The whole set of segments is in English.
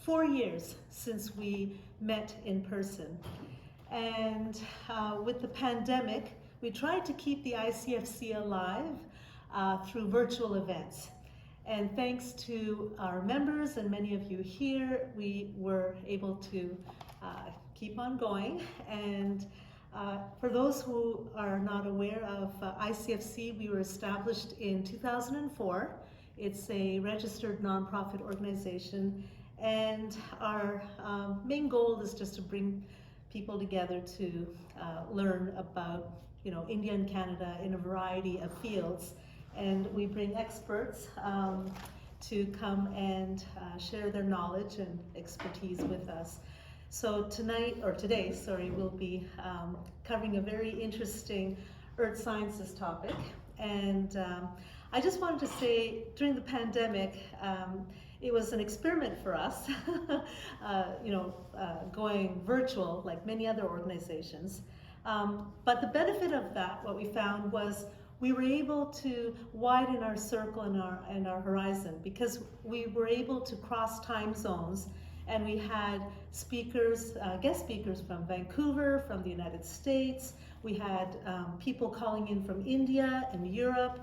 4 years since we met in person. And with the pandemic, we tried to keep the ICFC alive through virtual events. And thanks to our members and many of you here, we were able to keep on going. And for those who are not aware of ICFC, we were established in 2004. It's a registered nonprofit organization, and our main goal is just to bring people together to learn about, India and Canada in a variety of fields. And we bring experts to come and share their knowledge and expertise with us. So today, we'll be covering a very interesting earth sciences topic. And I just wanted to say, during the pandemic, it was an experiment for us, going virtual like many other organizations. But the benefit of that, what we found was we were able to widen our circle and our horizon, because we were able to cross time zones, and we had speakers, guest speakers from Vancouver, from the United States. We had people calling in from India and Europe.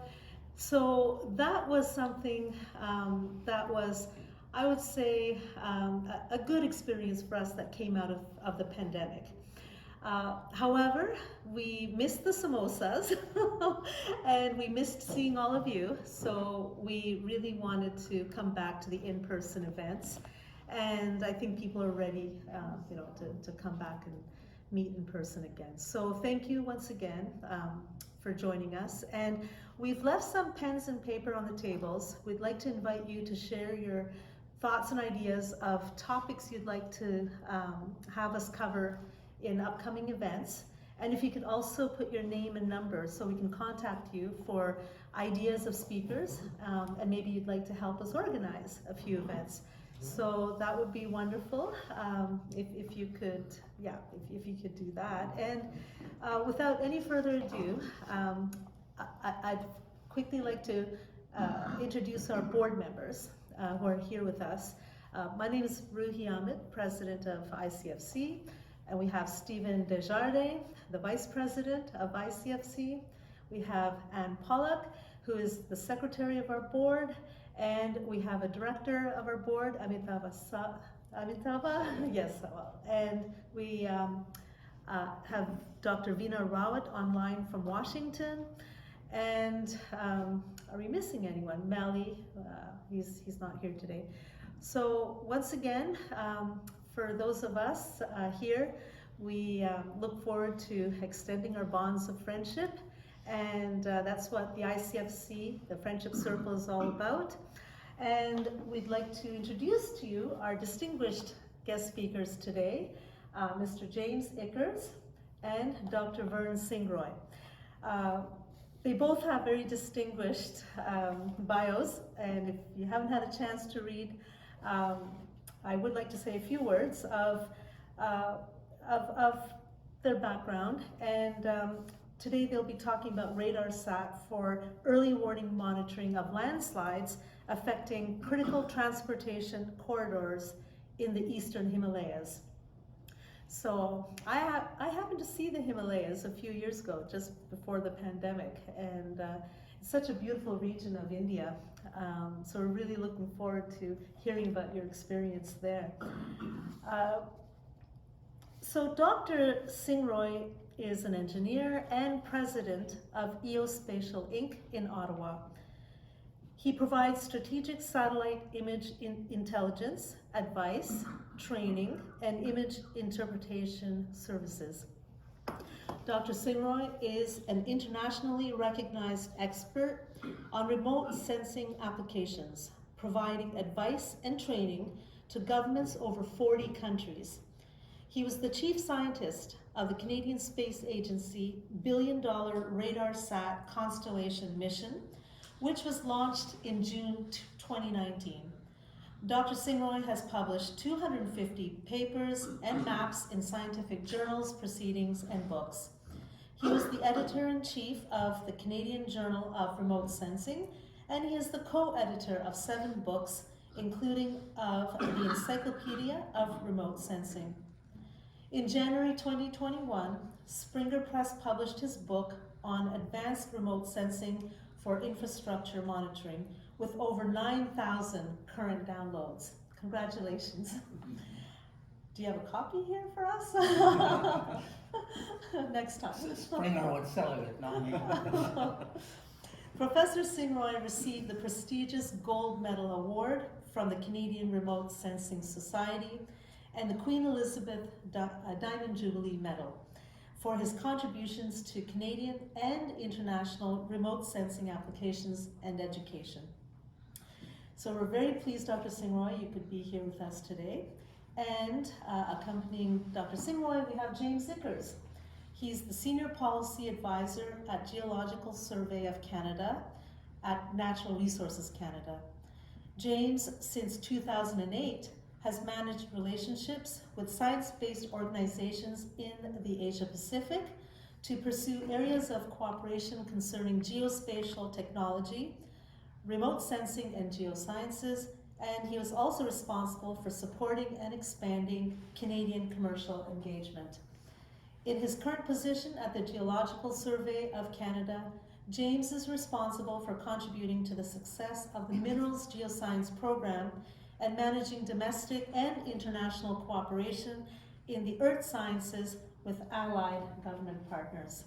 So that was something that was, I would say, a good experience for us that came out of the pandemic. However, we missed the samosas and we missed seeing all of you, so we really wanted to come back to the in-person events, and I think people are ready to come back and meet in person again. So thank you once again for joining us, and we've left some pens and paper on the tables. We'd like to invite you to share your thoughts and ideas of topics you'd like to have us cover in upcoming events. And if you could also put your name and number so we can contact you for ideas of speakers, and maybe you'd like to help us organize a few events. So that would be wonderful if you could do that. And without any further ado, I'd quickly like to introduce our board members who are here with us. My name is Roohi Ahmed, President of ICFC. And we have Stephen Desjardins, the Vice President of ICFC. We have Anne Pollock, who is the Secretary of our board. And we have a Director of our board, Amitabha, yes, well. And we have Dr. Veena Rawat online from Washington. And are we missing anyone? Mali, he's not here today. So once again, for those of us here, we look forward to extending our bonds of friendship, and that's what the ICFC, the Friendship Circle, is all about. And we'd like to introduce to you our distinguished guest speakers today, Mr. James Ikkers and Dr. Vern Singhroy. They both have very distinguished bios, and if you haven't had a chance to read, I would like to say a few words of their background. And today they'll be talking about RadarSat for early warning monitoring of landslides affecting critical transportation corridors in the eastern Himalayas. So I happened to see the Himalayas a few years ago, just before the pandemic, and it's such a beautiful region of India. So we're really looking forward to hearing about your experience there. So Dr. Singhroy is an engineer and president of Geospatial Inc. in Ottawa. He provides strategic satellite image intelligence, advice, training, and image interpretation services. Dr. Singhroy is an internationally recognized expert on remote sensing applications, providing advice and training to governments over 40 countries. He was the chief scientist of the Canadian Space Agency billion-dollar RadarSat constellation mission, which was launched in June 2019. Dr. Singhroy has published 250 papers and maps in scientific journals, proceedings, and books. He was the editor-in-chief of the Canadian Journal of Remote Sensing, and he is the co-editor of 7 books, including of the Encyclopedia of Remote Sensing. In January 2021, Springer Press published his book on advanced remote sensing for infrastructure monitoring with over 9,000 current downloads. Congratulations. Do you have a copy here for us? Next time. Springer would sell it, not me. Professor Singhroy received the prestigious Gold Medal Award from the Canadian Remote Sensing Society and the Queen Elizabeth Diamond Jubilee Medal for his contributions to Canadian and international remote sensing applications and education. So we're very pleased, Dr. Singhroy, you could be here with us today. And accompanying Dr. Singhroy, we have James Ikkers. He's the Senior Policy Advisor at Geological Survey of Canada at Natural Resources Canada. James, since 2008, has managed relationships with science-based organizations in the Asia Pacific to pursue areas of cooperation concerning geospatial technology, remote sensing and geosciences, and he was also responsible for supporting and expanding Canadian commercial engagement. In his current position at the Geological Survey of Canada, James is responsible for contributing to the success of the Minerals Geoscience Program and managing domestic and international cooperation in the earth sciences with allied government partners.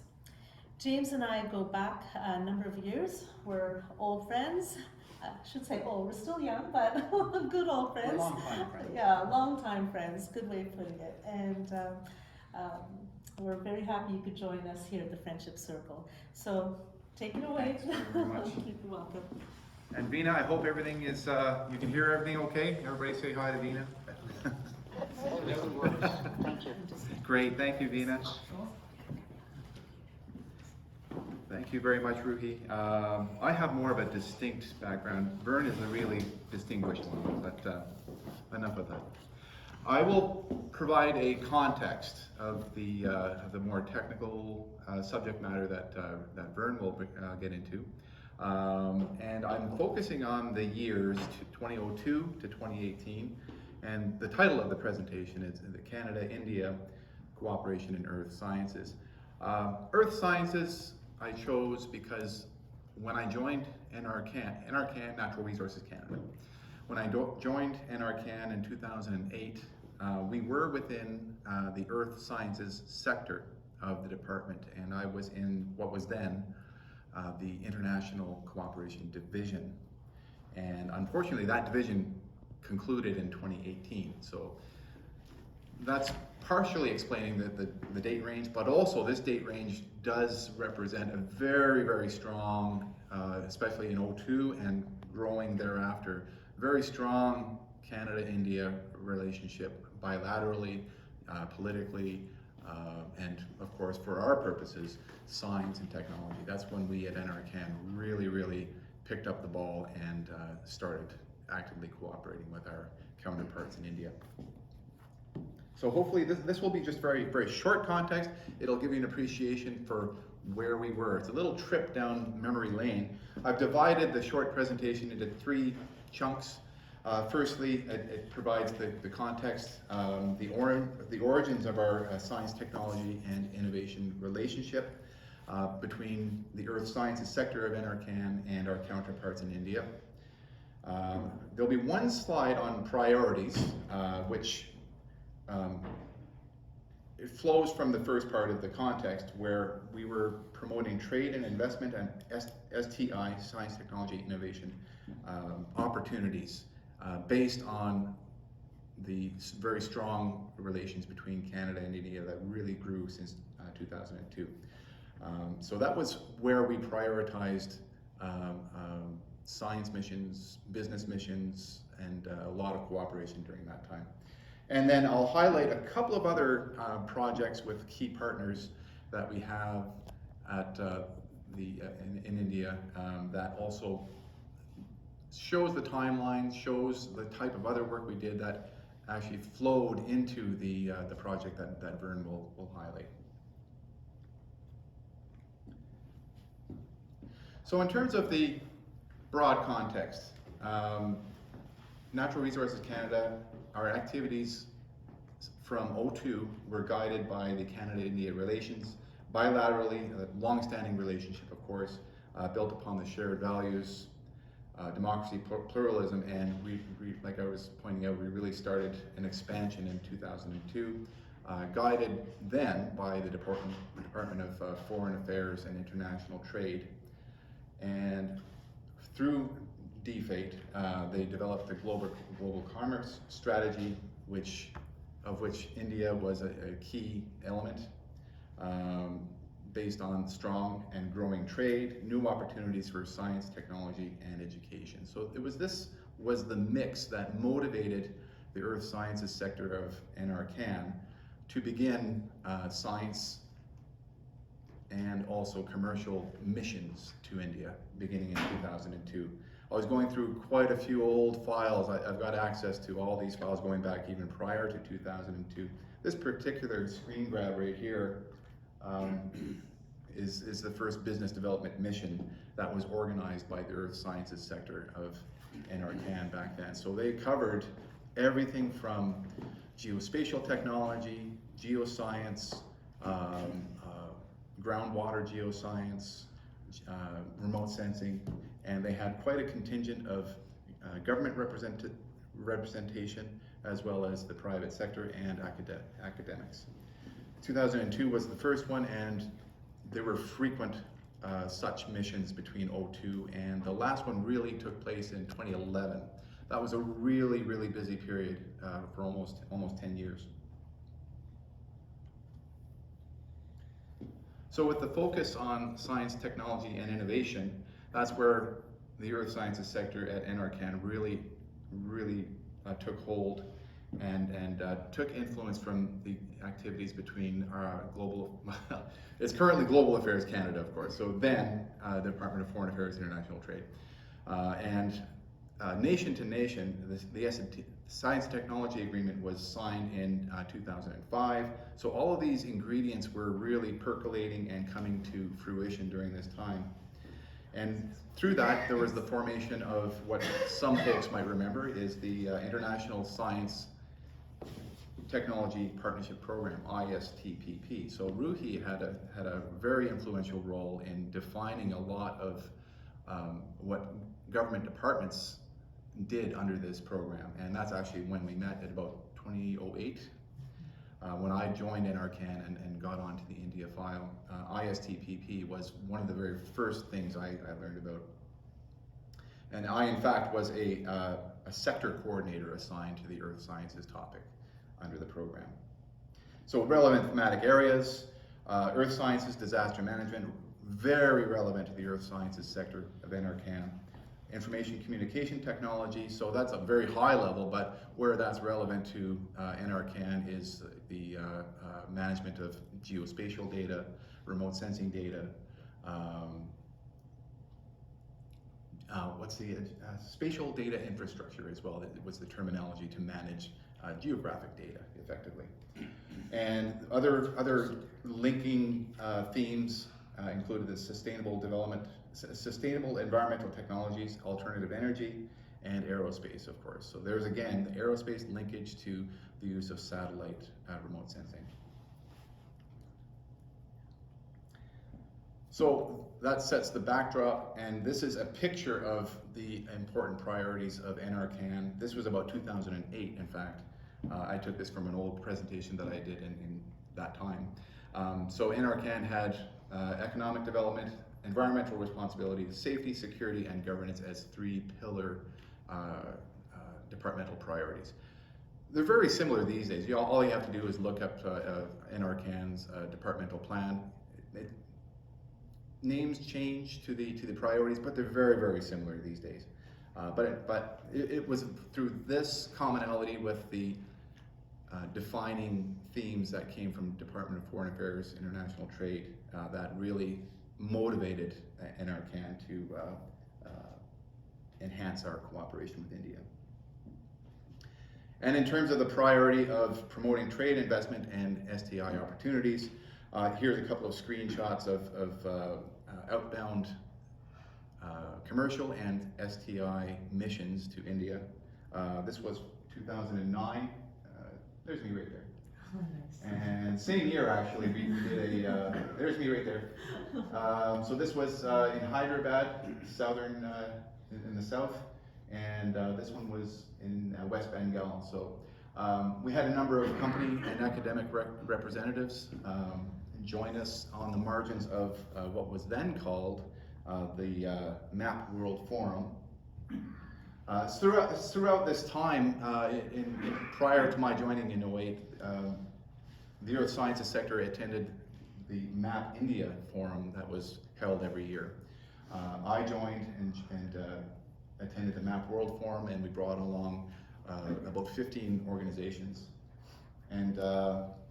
James and I go back a number of years. We're old friends. I should say old, we're still young, but good old friends. We're long-time friends. Yeah, long-time friends, good way of putting it. And we're very happy you could join us here at the Friendship Circle. So take it away. Thanks very much. You're welcome. And Vina, I hope everything is, you can hear everything okay? Everybody say hi to Vina. Thank you. Great, thank you, Vina. Thank you very much, Roohi. I have more of a distinct background. Vern is a really distinguished one, but enough of that. I will provide a context of the more technical subject matter that Vern will get into. And I'm focusing on the years 2002 to 2018, and the title of the presentation is the Canada-India Cooperation in Earth Sciences. Earth Sciences I chose because when I joined NRCan, Natural Resources Canada, when I joined NRCan in 2008, we were within the Earth Sciences sector of the department, and I was in what was then the International Cooperation Division. And unfortunately, that division concluded in 2018. So that's partially explaining the date range, but also this date range does represent a very, very strong, especially in 02 and growing thereafter, very strong Canada-India relationship bilaterally, politically, and of course for our purposes, science and technology. That's when we at NRCan really picked up the ball and started actively cooperating with our counterparts in India. So hopefully this will be just very short context. It'll give you an appreciation for where we were. It's a little trip down memory lane. I've divided the short presentation into 3 chunks. Firstly, it provides the context, the origins of our science, technology, and innovation relationship between the earth sciences sector of NRCan and our counterparts in India. There'll be one slide on priorities, which it flows from the first part of the context where we were promoting trade and investment and STI, science, technology, innovation opportunities based on the very strong relations between Canada and India that really grew since 2002. So that was where we prioritized science missions, business missions, and a lot of cooperation during that time. And then I'll highlight a couple of other projects with key partners that we have at in India that also shows the timeline, shows the type of other work we did that actually flowed into the project that Vern will highlight. So in terms of the broad context, Natural Resources Canada, our activities from '02 were guided by the Canada-India relations, bilaterally, a long-standing relationship, of course, built upon the shared values, democracy, pluralism, and like I was pointing out, we really started an expansion in 2002, guided then by the Department of Foreign Affairs and International Trade. And through DFATE, they developed the global commerce strategy, of which India was a key element, based on strong and growing trade, new opportunities for science, technology, and education. So this was the mix that motivated the earth sciences sector of NRCan to begin science and also commercial missions to India beginning in 2002. I was going through quite a few old files. I've got access to all these files going back even prior to 2002. This particular screen grab right here is the first business development mission that was organized by the earth sciences sector of NRCan back then. So they covered everything from geospatial technology, geoscience, groundwater geoscience, remote sensing, and they had quite a contingent of government representation as well as the private sector and academics. 2002 was the first one, and there were frequent such missions between '02 and the last one really took place in 2011. That was a really, really busy period for almost 10 years. So with the focus on science, technology, and innovation, that's where the earth sciences sector at NRCan really took hold and took influence from the activities between it's currently Global Affairs Canada, of course, so then the Department of Foreign Affairs International Trade. And nation to nation, the Science Technology Agreement was signed in 2005. So all of these ingredients were really percolating and coming to fruition during this time. And through that, there was the formation of what some folks might remember is the International Science Technology Partnership Program, ISTPP. So Roohi had a very influential role in defining a lot of what government departments did under this program, and that's actually when we met at about 2008, when I joined NRCan and got onto the India file. ISTPP was one of the very first things I learned about. And I, in fact, was a sector coordinator assigned to the earth sciences topic under the program. So relevant thematic areas, earth sciences, disaster management, very relevant to the earth sciences sector of NRCan. Information communication technology, so that's a very high level, but where that's relevant to NRCan is the management of geospatial data, remote sensing data, spatial data infrastructure as well. That was the terminology to manage geographic data effectively. And other linking themes included the sustainable development, sustainable environmental technologies, alternative energy, and aerospace, of course. So there's again the aerospace linkage to the use of satellite remote sensing. So that sets the backdrop, and this is a picture of the important priorities of NRCan. This was about 2008, in fact. I took this from an old presentation that I did in that time. So NRCan had economic development, environmental responsibility, safety, security, and governance as three pillar departmental priorities. They're very similar these days. All you have to do is look up NRCan's departmental plan. Names change to the priorities, but they're very, very similar these days. But it was through this commonality with the defining themes that came from Department of Foreign Affairs, International Trade, that really motivated NRCan to enhance our cooperation with India. And in terms of the priority of promoting trade, investment, and STI opportunities, here's a couple of screenshots of outbound commercial and STI missions to India. This was 2009. There's me right there. Oh, nice. And same year, actually, we did there's me right there. So this was in Hyderabad, southern, in the south, and this one was in West Bengal. So we had a number of company and academic representatives join us on the margins of what was then called the Map World Forum. Throughout this time, prior to my joining in 2008, the Earth Sciences sector attended the Map India Forum that was held every year. I joined and attended the Map World Forum, and we brought along about 15 organizations. And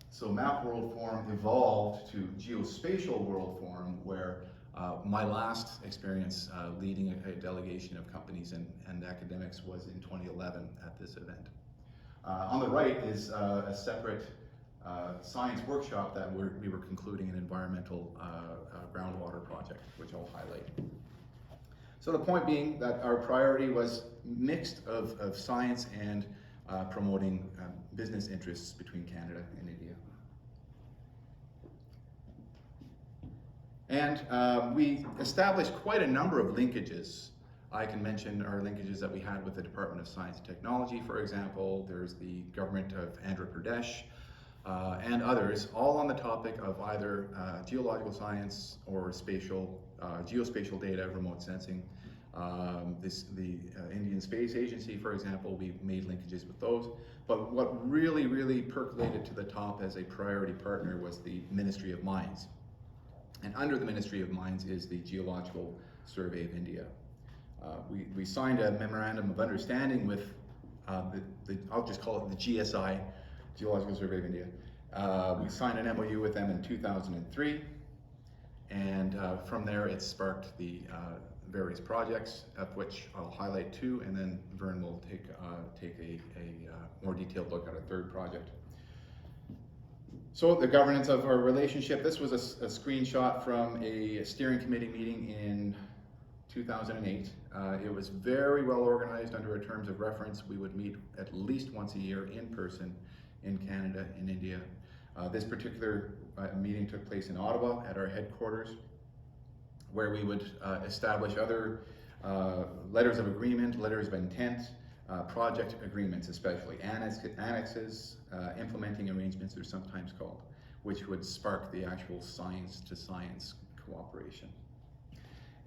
so Map World Forum evolved to Geospatial World Forum, where my last experience leading a delegation of companies and academics was in 2011 at this event. On the right is a separate science workshop that we were concluding an environmental groundwater project, which I'll highlight. So the point being that our priority was mixed of science and promoting business interests between Canada and India. And we established quite a number of linkages. I can mention our linkages that we had with the Department of Science and Technology, for example. There's the government of Andhra Pradesh and others, all on the topic of either geological science or spatial, geospatial data, remote sensing. The Indian Space Agency, for example, we've made linkages with those. But what really percolated to the top as a priority partner was the Ministry of Mines. And under the Ministry of Mines is the Geological Survey of India. We signed a memorandum of understanding with I'll just call it the GSI, Geological Survey of India. We signed an MOU with them in 2003, and from there it sparked the various projects, of which I'll highlight two, and then Vern will take a more detailed look at a third project. So the governance of our relationship, this was a screenshot from a steering committee meeting in 2008. It was very well organized under our terms of reference. We would meet at least once a year in person in Canada and India. This particular meeting took place in Ottawa at our headquarters, where we would establish other letters of agreement, letters of intent, project agreements especially, annexes, implementing arrangements they're sometimes called, which would spark the actual science to science cooperation.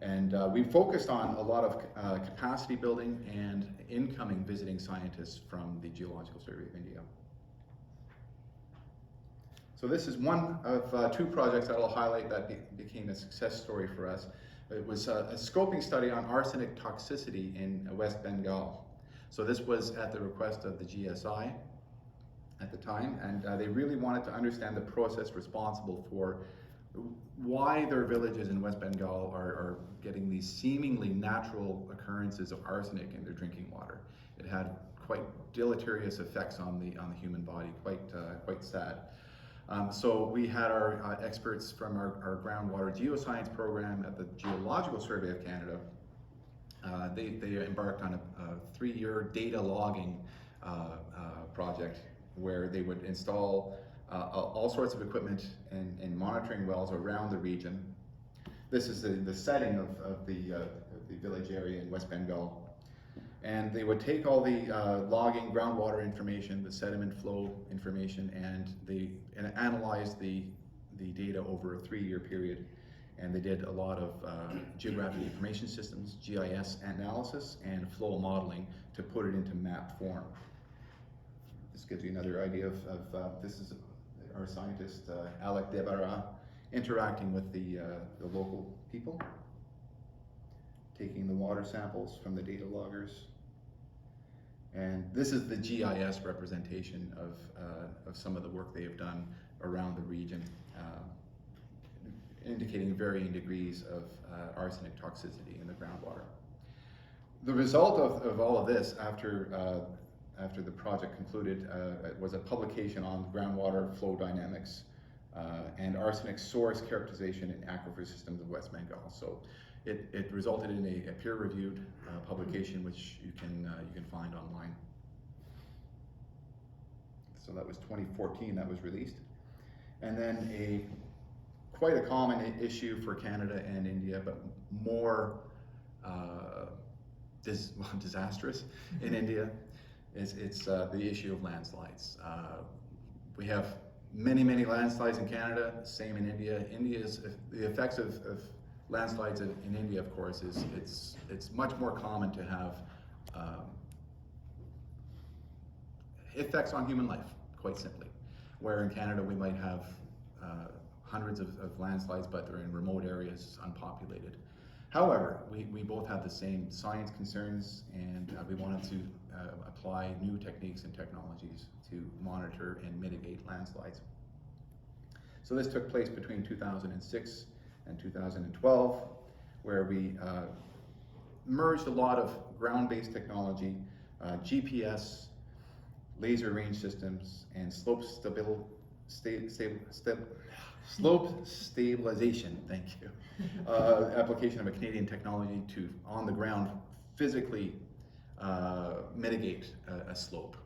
And we focused on a lot of capacity building and incoming visiting scientists from the Geological Survey of India. So this is one of two projects that I'll highlight that became a success story for us. It was a scoping study on arsenic toxicity in West Bengal. So this was at the request of the GSI at the time, and they really wanted to understand the process responsible for why their villages in West Bengal are getting these seemingly natural occurrences of arsenic in their drinking water. It had quite deleterious effects on the human body, quite sad. So we had our experts from our groundwater geoscience program at the Geological Survey of Canada. They embarked on a 3-year data logging project where they would install all sorts of equipment and monitoring wells around the region. This is the setting of the village area in West Bengal. And they would take all the logging, groundwater information, the sediment flow information, and they analyzed the data over a 3-year period. And they did a lot of geographic information systems, GIS analysis, and flow modeling to put it into map form. This gives you another idea of this is our scientist, Alec Debara, interacting with the local people, taking the water samples from the data loggers. And this is the GIS representation of some of the work they have done around the region, indicating varying degrees of arsenic toxicity in the groundwater. The result of all of this, after the project concluded, was a publication on groundwater flow dynamics and arsenic source characterization in aquifer systems of West Bengal. So it resulted in a peer-reviewed publication, which you can find online. So that was 2014 that was released. And then quite a common issue for Canada and India, but more disastrous in India, is the issue of landslides. We have many landslides in Canada, same in India. The effects of landslides in India, of course, is it's much more common to have effects on human life, quite simply. Where in Canada we might have hundreds of landslides, but they're in remote areas, unpopulated. However, we both have the same science concerns, and we wanted to apply new techniques and technologies to monitor and mitigate landslides. So this took place between 2006 and 2012, where we merged a lot of ground-based technology, GPS, laser range systems, and slope stabilization, thank you. Application of a Canadian technology to, on the ground, physically mitigate a slope.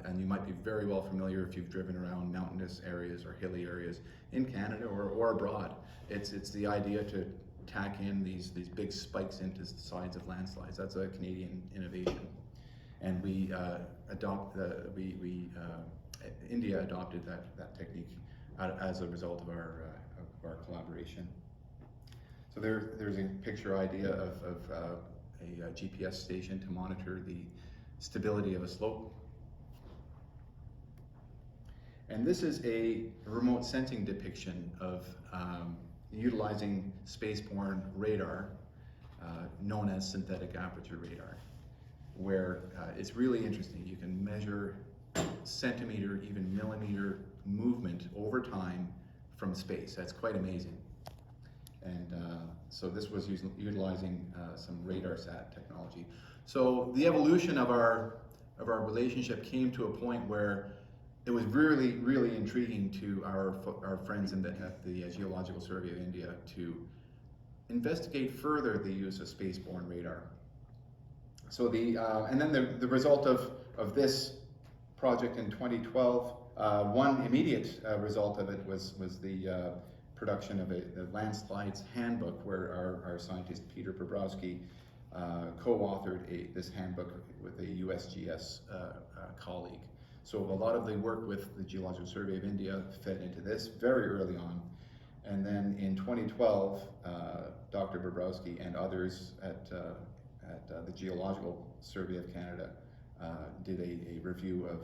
And you might be very well familiar if you've driven around mountainous areas or hilly areas in Canada or abroad. It's the idea to tack in these big spikes into the sides of landslides. That's a Canadian innovation. And India adopted that technique as a result of our collaboration. So there's a picture idea of a GPS station to monitor the stability of a slope. And this is a remote sensing depiction of utilizing spaceborne radar, known as synthetic aperture radar, where it's really interesting. You can measure centimeter, even millimeter movement over time from space. That's quite amazing. And so this was utilizing some radar sat technology. So the evolution of our relationship came to a point where it was really intriguing to our friends at the Geological Survey of India to investigate further the use of spaceborne radar. So and then the result of this project in 2012, one immediate result of it was the production of the Landslides Handbook, where our scientist Peter Bobrowski co-authored this handbook with a USGS colleague. So a lot of the work with the Geological Survey of India fed into this very early on. And then in 2012, Dr. Bobrowski and others at the Geological Survey of Canada did a review of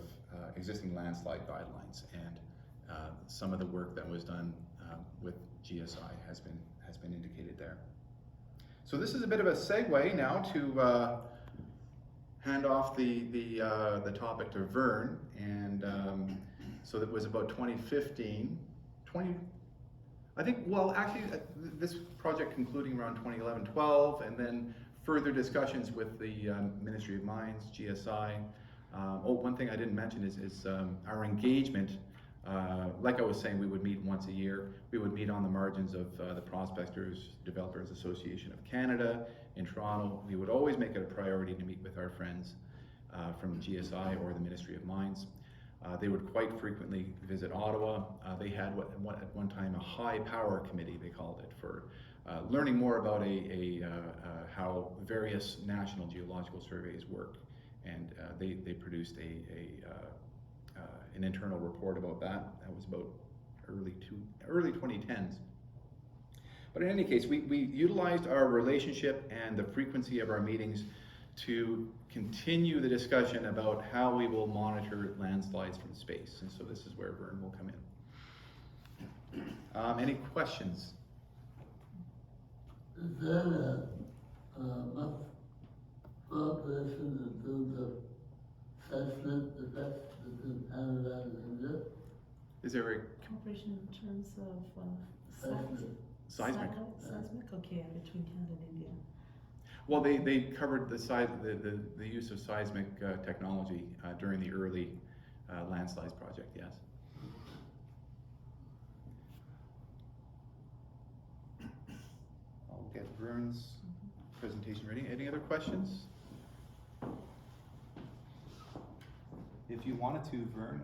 existing landslide guidelines, and some of the work that was done with GSI has been indicated there. So this is a bit of a segue now to hand off the topic to Vern, and so that was about 2015, I think, well, actually, this project concluding around 2011-12, and then further discussions with the Ministry of Mines, GSI. One thing I didn't mention is our engagement. Like I was saying, we would meet once a year. We would meet on the margins of the Prospectors Developers Association of Canada in Toronto. We would always make it a priority to meet with our friends from GSI or the Ministry of Mines. They would quite frequently visit Ottawa. They had at one time a high power committee, they called it, for learning more about how various national geological surveys work. And they produced an internal report about that. That was about early 2010s. But in any case, we utilized our relationship and the frequency of our meetings to continue the discussion about how we will monitor landslides from space. And so this is where Vern will come in. Any questions? Is there much cooperation in terms of assessment effects between Canada and India? Is there a Cooperation in terms of seismic? Seismic, okay, between Canada and India. Well, they covered the use of seismic technology during the early landslides project, yes. I'll get Vern's presentation ready. Any other questions? if you wanted to, Vern,